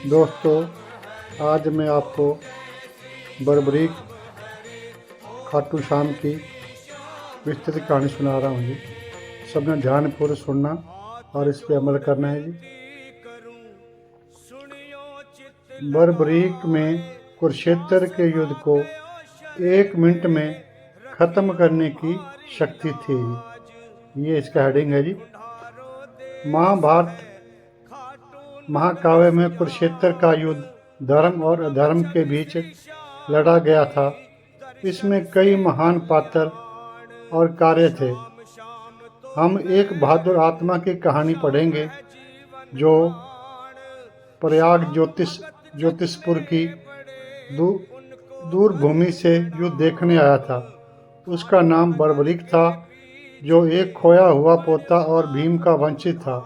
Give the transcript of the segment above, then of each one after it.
दोस्तों, आज मैं आपको बर्बरीक खाटू श्याम की विस्तृत कहानी सुना रहा हूँ जी। सबने ध्यानपूर्वक सुनना और इस पर अमल करना है जी। बर्बरीक में कुरुक्षेत्र के युद्ध को 1 मिनट में खत्म करने की शक्ति थी जी। ये इसका हेडिंग है जी। महाभारत महाकाव्य में कुरुक्षेत्र का युद्ध धर्म और अधर्म के बीच लड़ा गया था। इसमें कई महान पात्र और कार्य थे। हम एक बहादुर आत्मा की कहानी पढ़ेंगे जो प्रयाग ज्योतिषपुर की दूर भूमि से युद्ध देखने आया था। उसका नाम बर्बरीक था, जो एक खोया हुआ पोता और भीम का वंशित था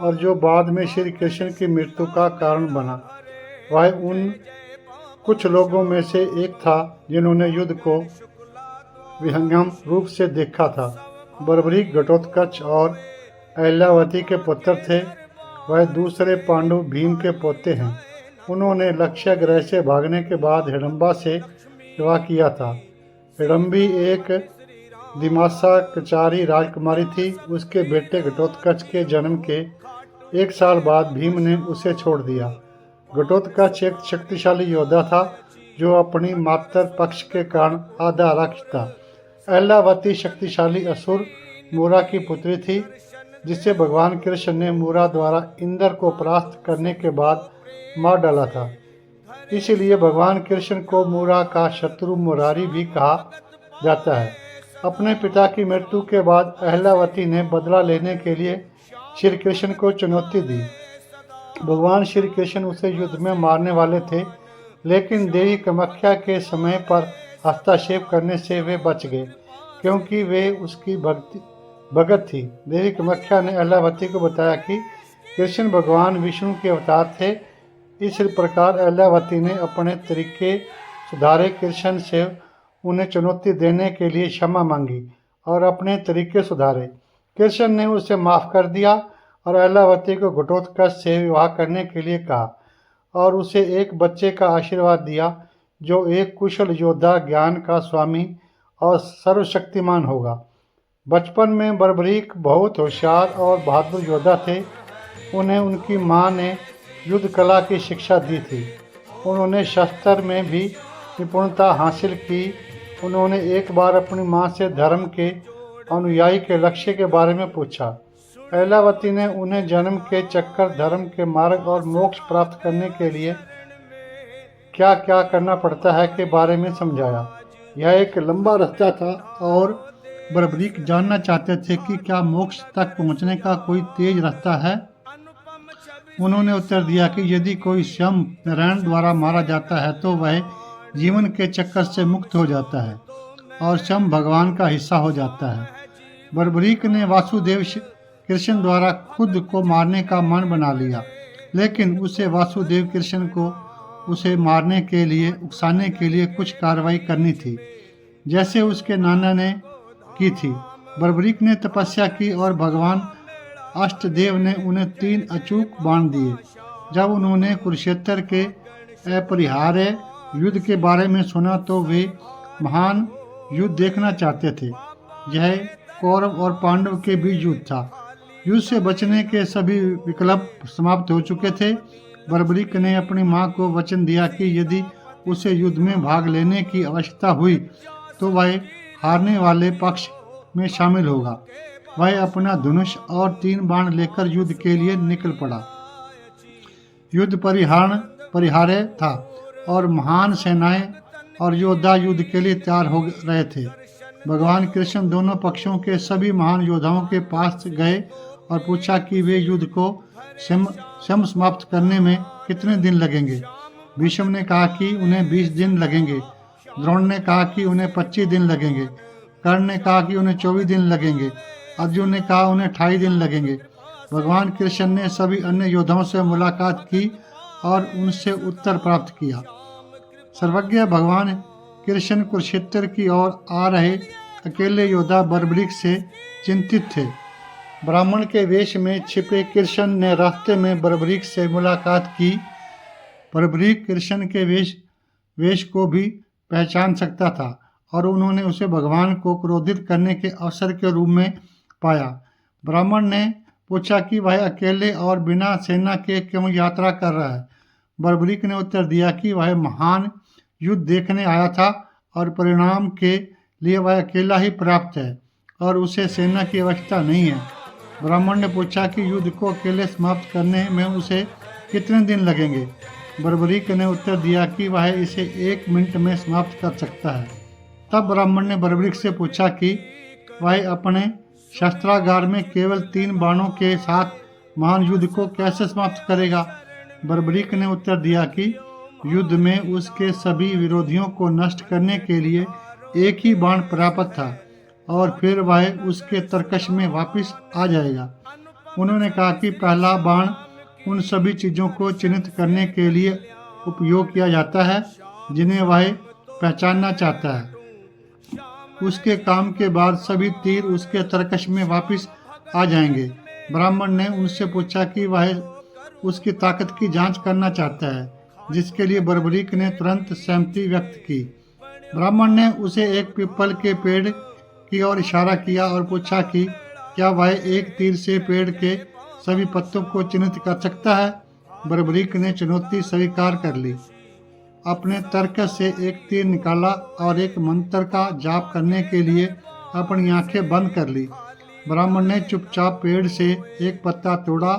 और जो बाद में श्री कृष्ण की मृत्यु का कारण बना। वह उन कुछ लोगों में से एक था जिन्होंने युद्ध को विहंगम रूप से देखा था। बर्बरीक घटोत्कच और अहल्यावती के पुत्र थे। वह दूसरे पांडु भीम के पोते हैं। उन्होंने लक्ष्य ग्रह से भागने के बाद हिडम्बा से विवाह किया था। हिडम्बी एक दिमासा कचारी राजकुमारी थी। उसके बेटे घटोत्कच के जन्म के 1 साल बाद भीम ने उसे छोड़ दिया। घटोत्कच एक शक्तिशाली योद्धा था जो अपनी मातृ पक्ष के कारण आधा राक्षस था। अहल्यावती शक्तिशाली असुर मूरा की पुत्री थी, जिसे भगवान कृष्ण ने मूरा द्वारा इंद्र को परास्त करने के बाद मार डाला था। इसलिए भगवान कृष्ण को मूरा का शत्रु मुरारी भी कहा जाता है। अपने पिता की मृत्यु के बाद अहल्यावती ने बदला लेने के लिए श्री कृष्ण को चुनौती दी। भगवान श्री कृष्ण उसे युद्ध में मारने वाले थे, लेकिन देवी कामाख्या के समय पर हस्तक्षेप करने से वे बच गए, क्योंकि वे उसकी भगत थी। देवी कामाख्या ने अहल्यावती को बताया कि कृष्ण भगवान विष्णु के अवतार थे। इस प्रकार अहल्यावती ने अपने तरीके सुधारे, कृष्ण से उन्हें चुनौती देने के लिए क्षमा मांगी और अपने तरीके सुधारे। कृष्ण ने उसे माफ़ कर दिया और अहल्यावती को घटोत्कच से विवाह करने के लिए कहा और उसे एक बच्चे का आशीर्वाद दिया जो एक कुशल योद्धा, ज्ञान का स्वामी और सर्वशक्तिमान होगा। बचपन में बर्बरीक बहुत होशियार और बहादुर योद्धा थे। उन्हें उनकी मां ने युद्ध कला की शिक्षा दी थी। उन्होंने शस्त्र में भी निपुणता हासिल की। उन्होंने एक बार अपनी मां से धर्म के अनुयायी के लक्ष्य के बारे में पूछा। अहल्यावती ने उन्हें जन्म के चक्कर, धर्म के मार्ग और मोक्ष प्राप्त करने के लिए क्या क्या करना पड़ता है के बारे में समझाया। यह एक लंबा रास्ता था और बर्बरीक जानना चाहते थे कि क्या मोक्ष तक पहुंचने का कोई तेज रास्ता है। उन्होंने उत्तर दिया कि यदि कोई स्वयं नारायण द्वारा मारा जाता है तो वह जीवन के चक्कर से मुक्त हो जाता है और स्वयं भगवान का हिस्सा हो जाता है। बर्बरीक ने वासुदेव कृष्ण द्वारा खुद को मारने का मन बना लिया, लेकिन उसे वासुदेव कृष्ण को उसे मारने के लिए, उकसाने के लिए कुछ कार्रवाई करनी थी, जैसे उसके नाना ने की थी। बर्बरीक ने तपस्या की और भगवान अष्टदेव ने उन्हें 3 अचूक बाण दिए। जब उन्होंने कुरुक्षेत्र के अपरिहार्य युद्ध के बारे में सुना तो वे महान युद्ध देखना चाहते थे। यह कौरव और पांडव के बीच युद्ध था। युद्ध से बचने के सभी विकल्प समाप्त हो चुके थे। बर्बरीक ने अपनी मां को वचन दिया कि यदि उसे युद्ध में भाग लेने की आवश्यकता हुई तो वह हारने वाले पक्ष में शामिल होगा। वह अपना धनुष और 3 बाण लेकर युद्ध के लिए निकल पड़ा। युद्ध परिहार्य था और महान सेनाएं और योद्धा युद्ध के लिए तैयार हो रहे थे। भगवान कृष्ण दोनों पक्षों के सभी महान योद्धाओं के पास गए और पूछा कि वे युद्ध को स्वयं समाप्त करने में कितने दिन लगेंगे। भीष्म ने कहा कि उन्हें 20 दिन लगेंगे। द्रोण ने कहा कि उन्हें 25 दिन लगेंगे। कर्ण ने कहा कि उन्हें 24 दिन लगेंगे। अर्जुन ने कहा उन्हें 28 दिन लगेंगे। भगवान कृष्ण ने सभी अन्य योद्धाओं से मुलाकात की और उनसे उत्तर प्राप्त किया। सर्वज्ञ भगवान कृष्ण कुरुक्षेत्र की ओर आ रहे अकेले योद्धा बर्बरीक से चिंतित थे। ब्राह्मण के वेश में छिपे कृष्ण ने रास्ते में बर्बरीक से मुलाकात की बर्बरीक कृष्ण के वेश को भी पहचान सकता था और उन्होंने उसे भगवान को क्रोधित करने के अवसर के रूप में पाया। ब्राह्मण ने पूछा कि वह अकेले और बिना सेना के क्यों यात्रा कर रहा है। बर्बरीक ने उत्तर दिया कि वह महान युद्ध देखने आया था और परिणाम के लिए वह अकेला ही पर्याप्त है और उसे सेना की आवश्यकता नहीं है। ब्राह्मण ने पूछा कि युद्ध को अकेले समाप्त करने में उसे कितने दिन लगेंगे। बर्बरीक ने उत्तर दिया कि वह इसे 1 मिनट में समाप्त कर सकता है। तब ब्राह्मण ने बर्बरीक से पूछा कि वह अपने शस्त्रागार में केवल 3 बाणों के साथ महान युद्ध को कैसे समाप्त करेगा। बर्बरीक ने उत्तर दिया कि युद्ध में उसके सभी विरोधियों को नष्ट करने के लिए एक ही बाण पर्याप्त था और फिर वह उसके तरकश में वापस आ जाएगा। उन्होंने कहा कि पहला बाण उन सभी चीज़ों को चिन्हित करने के लिए उपयोग किया जाता है जिन्हें वह पहचानना चाहता है। उसके काम के बाद सभी तीर उसके तरकश में वापस आ जाएंगे। ब्राह्मण ने उनसे पूछा कि वह उसकी ताकत की जांच करना चाहता है, जिसके लिए बर्बरीक ने तुरंत सहमति व्यक्त की। ब्राह्मण ने उसे एक पीपल के पेड़ की ओर इशारा किया और पूछा कि क्या वह एक तीर से पेड़ के सभी पत्तों को चिन्हित कर सकता है। बर्बरीक ने चुनौती स्वीकार कर ली, अपने तर्क से एक तीर निकाला और एक मंत्र का जाप करने के लिए अपनी आंखें बंद कर ली। ब्राह्मण ने चुपचाप पेड़ से एक पत्ता तोड़ा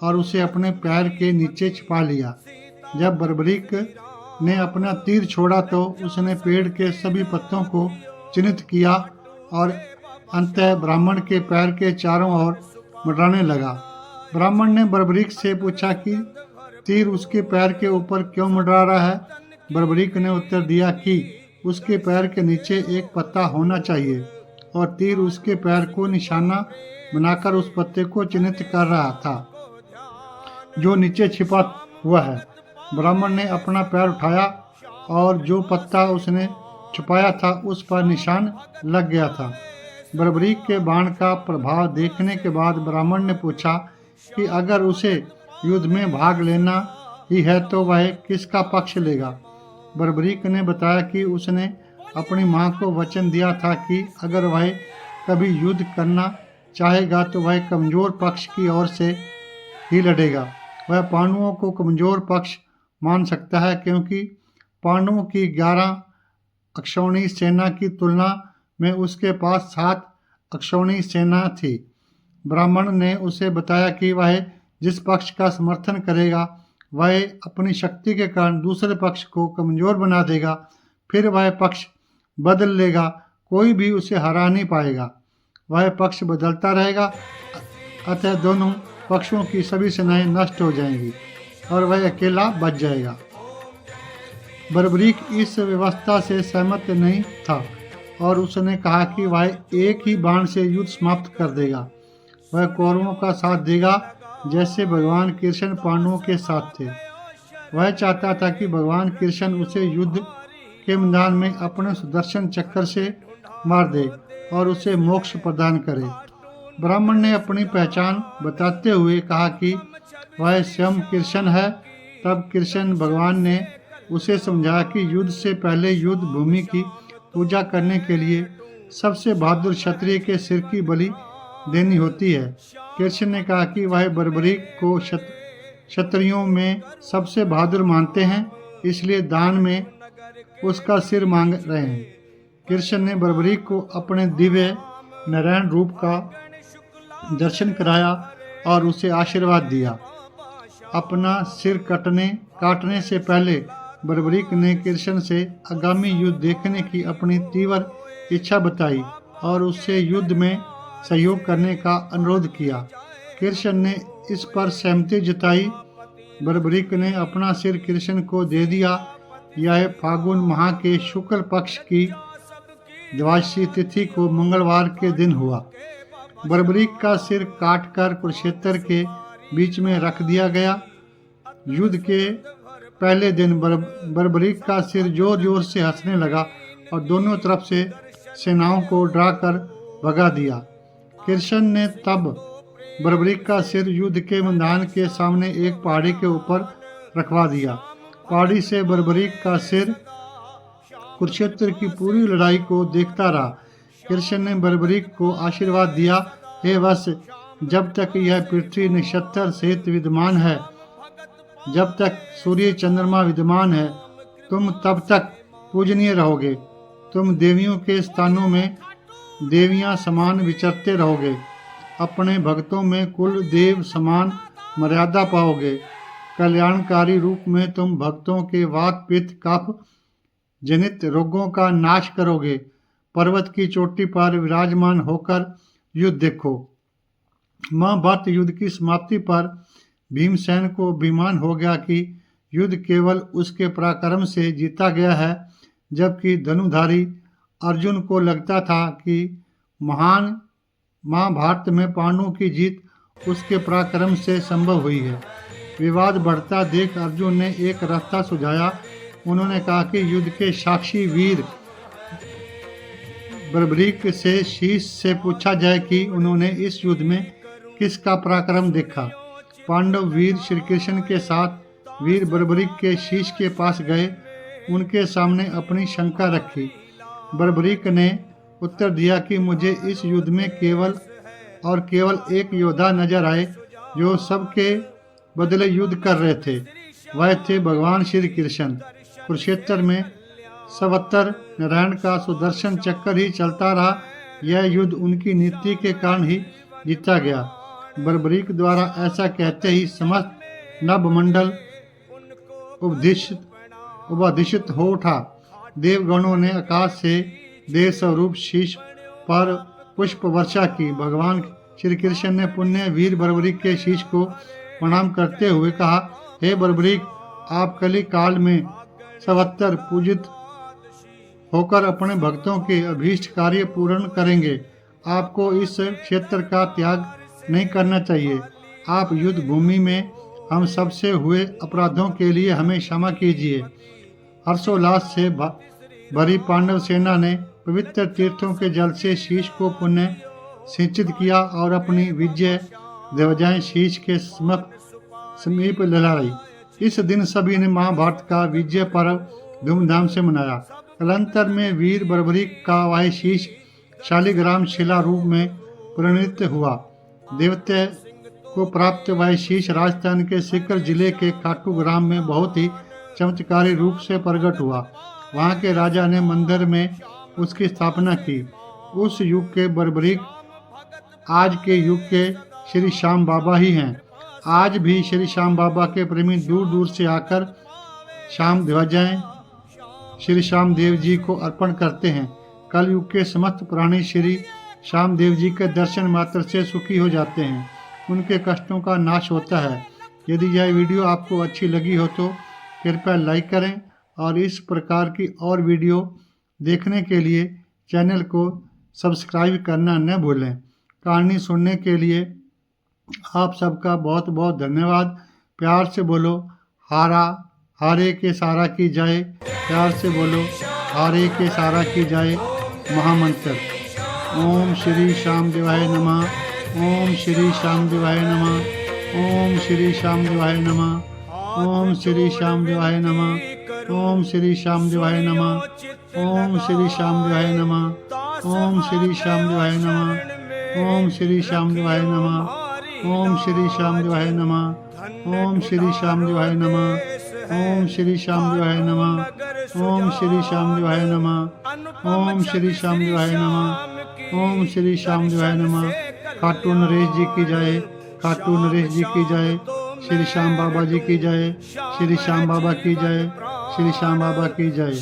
और उसे अपने पैर के नीचे छिपा लिया। जब बर्बरीक ने अपना तीर छोड़ा तो उसने पेड़ के सभी पत्तों को चिन्हित किया और अंततः ब्राह्मण के पैर के चारों ओर मंडराने लगा। ब्राह्मण ने बर्बरीक से पूछा कि तीर उसके पैर के ऊपर क्यों मंडरा रहा है। बर्बरीक ने उत्तर दिया कि उसके पैर के नीचे एक पत्ता होना चाहिए और तीर उसके पैर को निशाना बनाकर उस पत्ते को चिन्हित कर रहा था जो नीचे छिपा हुआ है। ब्राह्मण ने अपना पैर उठाया और जो पत्ता उसने छुपाया था उस पर निशान लग गया था। बर्बरीक के बाण का प्रभाव देखने के बाद ब्राह्मण ने पूछा कि अगर उसे युद्ध में भाग लेना ही है तो वह किसका पक्ष लेगा। बर्बरीक ने बताया कि उसने अपनी मां को वचन दिया था कि अगर वह कभी युद्ध करना चाहेगा तो वह कमजोर पक्ष की ओर से ही लड़ेगा। वह पांडवों को कमजोर पक्ष मान सकता है क्योंकि पांडवों की 11 अक्षौणी सेना की तुलना में उसके पास 7 अक्षौणी सेना थी। ब्राह्मण ने उसे बताया कि वह जिस पक्ष का समर्थन करेगा वह अपनी शक्ति के कारण दूसरे पक्ष को कमजोर बना देगा, फिर वह पक्ष बदल लेगा, कोई भी उसे हरा नहीं पाएगा। वह पक्ष बदलता रहेगा, अतः दोनों पक्षों की सभी सेनाएं नष्ट हो जाएंगी और वह अकेला बच जाएगा। बर्बरीक इस व्यवस्था से सहमत नहीं था और उसने कहा कि वह एक ही बाण से युद्ध समाप्त कर देगा। वह कौरवों का साथ देगा जैसे भगवान कृष्ण पांडवों के साथ थे। वह चाहता था कि भगवान कृष्ण उसे युद्ध के मैदान में अपने सुदर्शन चक्र से मार दे और उसे मोक्ष प्रदान करे। ब्राह्मण ने अपनी पहचान बताते हुए कहा कि वह स्वयं कृष्ण है। तब कृष्ण भगवान ने उसे समझाया कि युद्ध से पहले युद्ध भूमि की पूजा करने के लिए सबसे बहादुर क्षत्रिय के सिर की बलि देनी होती है। कृष्ण ने कहा कि वह बर्बरीक को क्षत्रियों में सबसे बहादुर मानते हैं, इसलिए दान में उसका सिर मांग रहे हैं। कृष्ण ने बर्बरीक को अपने दिव्य नारायण रूप का दर्शन कराया और उसे आशीर्वाद दिया। अपना सिर काटने से पहले बर्बरीक ने कृष्ण से आगामी युद्ध देखने की अपनी तीव्र इच्छा बताई और उससे युद्ध में सहयोग करने का अनुरोध किया। कृष्ण ने इस पर सहमति जताई। बर्बरीक ने अपना सिर कृष्ण को दे दिया। यह फागुन माह के शुक्ल पक्ष की द्वादशी तिथि को मंगलवार के दिन हुआ। बर्बरीक का सिर काटकर कुरुक्षेत्र के बीच में रख दिया गया। युद्ध के पहले दिन बर्बरीक का सिर जोर जोर से हंसने लगा और दोनों तरफ से सेनाओं को डराकर भगा दिया। कृष्ण ने तब बर्बरीक का सिर युद्ध के मैदान के सामने एक पहाड़ी के ऊपर रखवा दिया पहाड़ी से बर्बरीक का सिर कुरुक्षेत्र की पूरी लड़ाई को देखता रहा। कृष्ण ने बर्बरीक को आशीर्वाद दिया, हे वत्स, जब तक यह पृथ्वी नक्षत्र सहित विद्यमान है, जब तक सूर्य चंद्रमा विद्यमान है, तुम तब तक पूजनीय रहोगे। तुम देवियों के स्थानों में देवियां समान विचरते रहोगे। अपने भक्तों में कुल देव समान मर्यादा पाओगे। कल्याणकारी रूप में तुम भक्तों के वात पित्त कफ जनित रोगों का नाश करोगे। पर्वत की चोटी पर विराजमान होकर युद्ध देखो। महाभारत युद्ध की समाप्ति पर भीमसेन को अभिमान हो गया कि युद्ध केवल उसके पराक्रम से जीता गया है, जबकि धनुधारी अर्जुन को लगता था कि महान महाभारत में पांडवों की जीत उसके पराक्रम से संभव हुई है। विवाद बढ़ता देख अर्जुन ने एक रास्ता सुझाया। उन्होंने कहा कि युद्ध के साक्षी वीर बर्बरीक से शीश से पूछा जाए कि उन्होंने इस युद्ध में किसका पराक्रम देखा। पांडव वीर श्री कृष्ण के साथ वीर बर्बरीक के शीश के पास गए, उनके सामने अपनी शंका रखी। बर्बरीक ने उत्तर दिया कि मुझे इस युद्ध में केवल और केवल एक योद्धा नजर आए जो सबके बदले युद्ध कर रहे थे। वह थे भगवान श्री कृष्ण। कुरुक्षेत्र में सर्वत्र नारायण का सुदर्शन चक्कर ही चलता रहा। यह युद्ध उनकी नीति के कारण ही जीता गया। बर्बरीक द्वारा ऐसा कहते ही समस्त नभमंडल उपदिशित हो उठा। देवगणों ने आकाश से देव स्वरूप शीश पर पुष्प वर्षा की। भगवान श्री कृष्ण ने पुण्य वीर बर्बरीक के शीश को प्रणाम करते हुए कहा, हे बर्बरीक, आप कली काल में सर्वत्र पूजित होकर अपने भक्तों के अभीष्ट कार्य पूर्ण करेंगे। आपको इस क्षेत्र का त्याग नहीं करना चाहिए। आप युद्ध भूमि में हम सबसे हुए अपराधों के लिए हमें क्षमा कीजिए। हर्षोल्लास से भरी पांडव सेना ने पवित्र तीर्थों के जल से शीश को पुण्य सिंचित किया और अपनी विजय ध्वजाएं शीश के समीप लहराई। इस दिन सभी ने महाभारत का विजय पर्व धूमधाम से मनाया। कालांतर में वीर बर्बरीक का वह शीश शालिग्राम शिला रूप में परिणत हुआ। देवते को प्राप्त वह शीश राजस्थान के सीकर जिले के खाटू ग्राम में बहुत ही चमत्कारी रूप से प्रकट हुआ। वहाँ के राजा ने मंदिर में उसकी स्थापना की। उस युग के बर्बरीक आज के युग के श्री श्याम बाबा ही हैं। आज भी श्री श्याम बाबा के प्रेमी दूर दूर से आकर श्याम ध्वजाएं श्री श्याम देव जी को अर्पण करते हैं। कल युग के समस्त प्राणी श्री श्याम देव जी के दर्शन मात्र से सुखी हो जाते हैं, उनके कष्टों का नाश होता है। यदि यह वीडियो आपको अच्छी लगी हो तो कृपया लाइक करें और इस प्रकार की और वीडियो देखने के लिए चैनल को सब्सक्राइब करना न भूलें। कहानी सुनने के लिए आप सबका बहुत बहुत धन्यवाद। प्यार से बोलो हारा हारे के सारा की जाए। प्यार से बोलो हारे के सारा की जाए। महामंत्र ओम श्री श्याम देवाय नमः। ओम श्री श्याम देवाय नमः। ओम श्री श्याम देवाय नमः। ओम श्री श्याम देवाय नमः। ओम श्री श्याम देवाय नमः। ओम श्री श्याम देवाय नमः। ओम श्री श्याम देवाय नमः। ओम श्री श्याम देवाय नमः। ओम श्री श्याम देवाय नमः। ओम श्री श्याम देवाय नमः। ओम श्री श्याम देवाय नमः। ओम श्री श्याम देवाय नमः। ओम श्री श्याम देवाय नमः। ओम श्री श्याम देवाय नमः। खाटू नरेश जी की जय। खाटू नरेश जी की जय। श्री श्याम बाबा जी की जय। श्री श्याम बाबा की जय। श्री श्याम बाबा की जय।